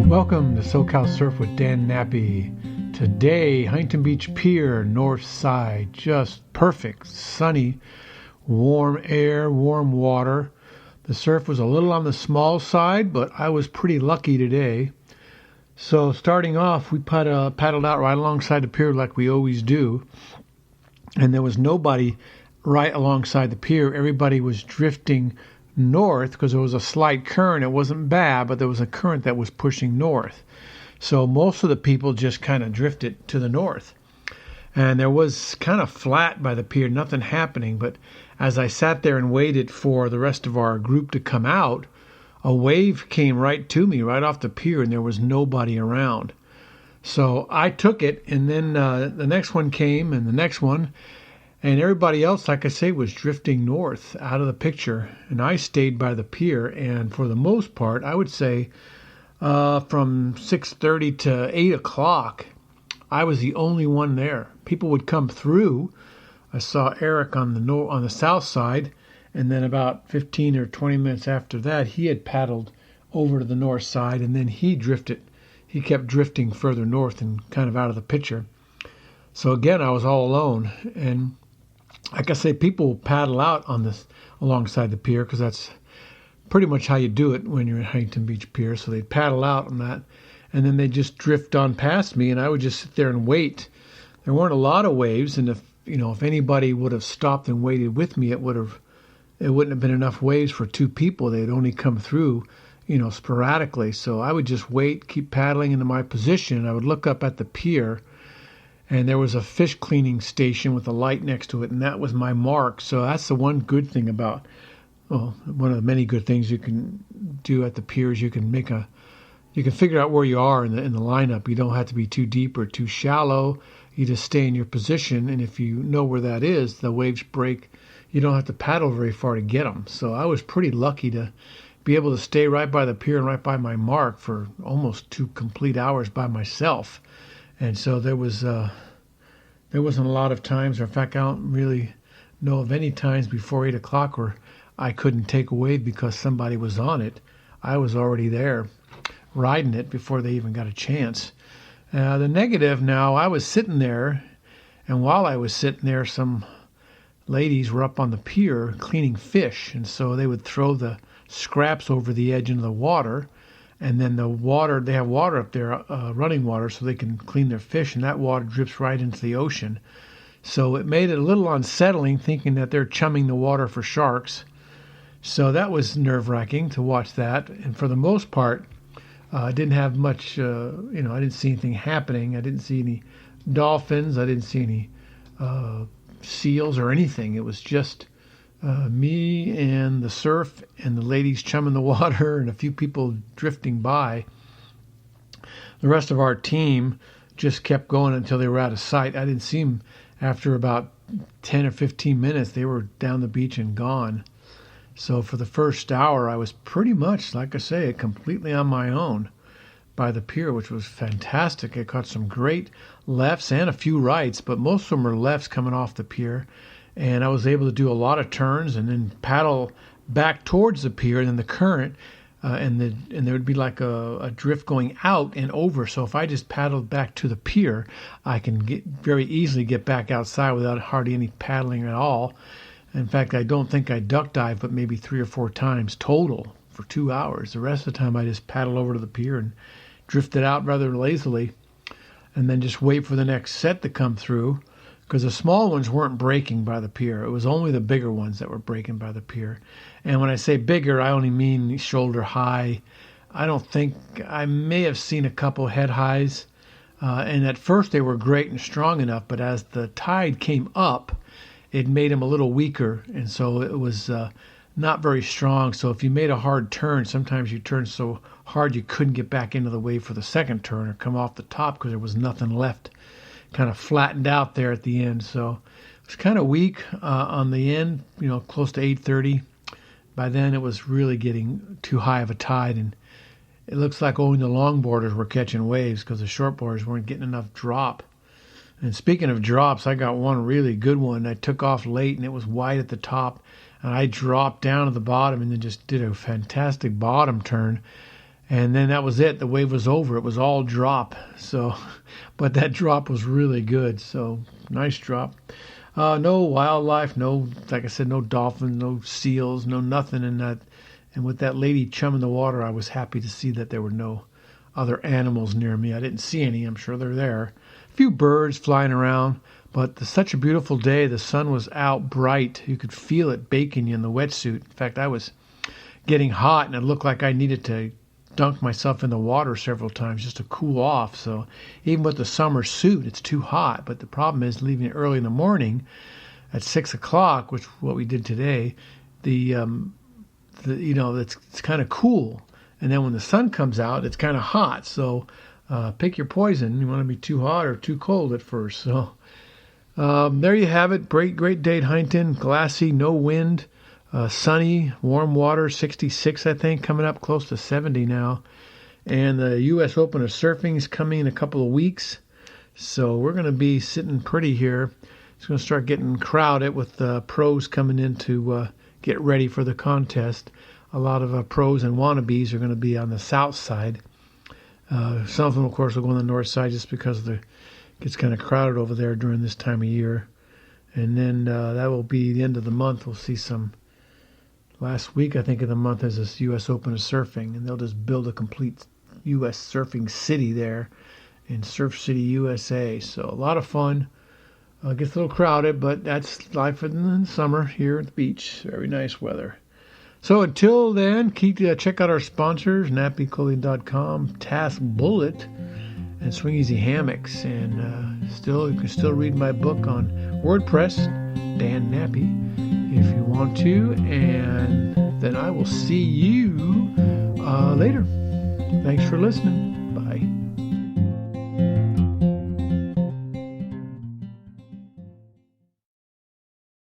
Welcome to SoCal Surf with Dan Nappy. Today, Huntington Beach Pier, north side, just perfect, sunny, warm air, warm water. The surf was a little on the small side, but I was pretty lucky today. So starting off, we paddled out right alongside the pier like we always do, and there was nobody right alongside the pier. Everybody was drifting north because there was a slight current. It wasn't bad, but there was a current that was pushing north. So most of the people just kind of drifted to the north. And there was kind of flat by the pier, nothing happening. But as I sat there and waited for the rest of our group to come out, a wave came right to me, right off the pier, and there was nobody around. So I took it, and then the next one came, and the next one. And everybody else, like I say, was drifting north out of the picture. And I stayed by the pier. And for the most part, I would say from 6:30 to 8 o'clock, I was the only one there. People would come through. I saw Eric on the south side. And then about 15 or 20 minutes after that, he had paddled over to the north side. And then he drifted. He kept drifting further north and kind of out of the picture. So again, I was all alone. And like I say, people paddle out on this alongside the pier because that's pretty much how you do it when you're at Huntington Beach Pier. So they'd paddle out on that, and then they just drift on past me, and I would just sit there and wait. There weren't a lot of waves, and if anybody would have stopped and waited with me, it wouldn't have been enough waves for two people. They'd only come through, sporadically. So I would just wait, keep paddling into my position, and I would look up at the pier. And there was a fish cleaning station with a light next to it, and that was my mark. So that's the one good thing about, one of the many good things you can do at the piers. You can figure out where you are in the lineup. You don't have to be too deep or too shallow. You just stay in your position, and if you know where that is, the waves break. You don't have to paddle very far to get them. So I was pretty lucky to be able to stay right by the pier and right by my mark for almost 2 complete hours by myself. And so there wasn't a lot of times, or in fact, I don't really know of any times before 8 o'clock where I couldn't take a wave because somebody was on it. I was already there riding it before they even got a chance. The negative now, I was sitting there, and while I was sitting there, some ladies were up on the pier cleaning fish, and so they would throw the scraps over the edge into the water. And then the water, they have water up there, running water, so they can clean their fish, and that water drips right into the ocean. So it made it a little unsettling, thinking that they're chumming the water for sharks. So that was nerve-wracking to watch that. And for the most part, I didn't have much, I didn't see anything happening. I didn't see any dolphins. I didn't see any seals or anything. It was just me and the surf and the ladies chumming the water and a few people drifting by. The rest of our team just kept going until they were out of sight. I didn't see them after about 10 or 15 minutes. They were down the beach and gone. So for the first hour, I was pretty much, like I say, completely on my own by the pier, which was fantastic. I caught some great lefts and a few rights, but most of them were lefts coming off the pier. And I was able to do a lot of turns and then paddle back towards the pier, and then the current, and there would be like a drift going out and over. So if I just paddled back to the pier, I can very easily get back outside without hardly any paddling at all. In fact, I don't think I duck dived, but maybe 3 or 4 times total for 2 hours. The rest of the time I just paddled over to the pier and drifted out rather lazily, and then just wait for the next set to come through. Because the small ones weren't breaking by the pier. It was only the bigger ones that were breaking by the pier. And when I say bigger, I only mean shoulder high. I may have seen a couple head highs. And at first they were great and strong enough, but as the tide came up, it made them a little weaker. And so it was not very strong. So if you made a hard turn, sometimes you turned so hard you couldn't get back into the wave for the second turn or come off the top because there was nothing left. Kind of flattened out there at the end. So it was kind of weak on the end, close to 8:30. By then it was really getting too high of a tide, and it looks like only the longboarders were catching waves because the shortboarders weren't getting enough drop. And speaking of drops, I got one really good one. I took off late, and it was wide at the top, and I dropped down to the bottom and then just did a fantastic bottom turn. And then that was it. The wave was over. It was all drop. So, but that drop was really good. So nice drop. No wildlife, no, like I said, no dolphins, no seals, no nothing in that. And with that lady chumming the water, I was happy to see that there were no other animals near me. I didn't see any. I'm sure they're there. A few birds flying around, but such a beautiful day. The sun was out bright. You could feel it baking you in the wetsuit. In fact, I was getting hot, and it looked like I needed to dunk myself in the water several times just to cool off. So even with the summer suit, it's too hot. But the problem is leaving early in the morning at 6 o'clock, which is what we did today. It's kind of cool, and then when the sun comes out, it's kind of hot. So pick your poison. You want to be too hot or too cold at first. So there you have it. Great day at Huntington. Glassy, no wind. Sunny, warm water, 66, I think, coming up close to 70 now. And the U.S. Open of Surfing is coming in a couple of weeks. So we're going to be sitting pretty here. It's going to start getting crowded with pros coming in to get ready for the contest. A lot of pros and wannabes are going to be on the south side. Some of them, of course, will go on the north side just because it gets kind of crowded over there during this time of year. And then that will be the end of the month. We'll see some. Last week, I think, of the month is this U.S. Open of Surfing, and they'll just build a complete U.S. surfing city there in Surf City, USA. So a lot of fun. Gets a little crowded, but that's life in the summer here at the beach. Very nice weather. So until then, check out our sponsors, nappyclothing.com, Task Bullet, and Swing Easy Hammocks. And you can still read my book on WordPress, Dan Nappy, if you want to. And then I will see you later. Thanks for listening.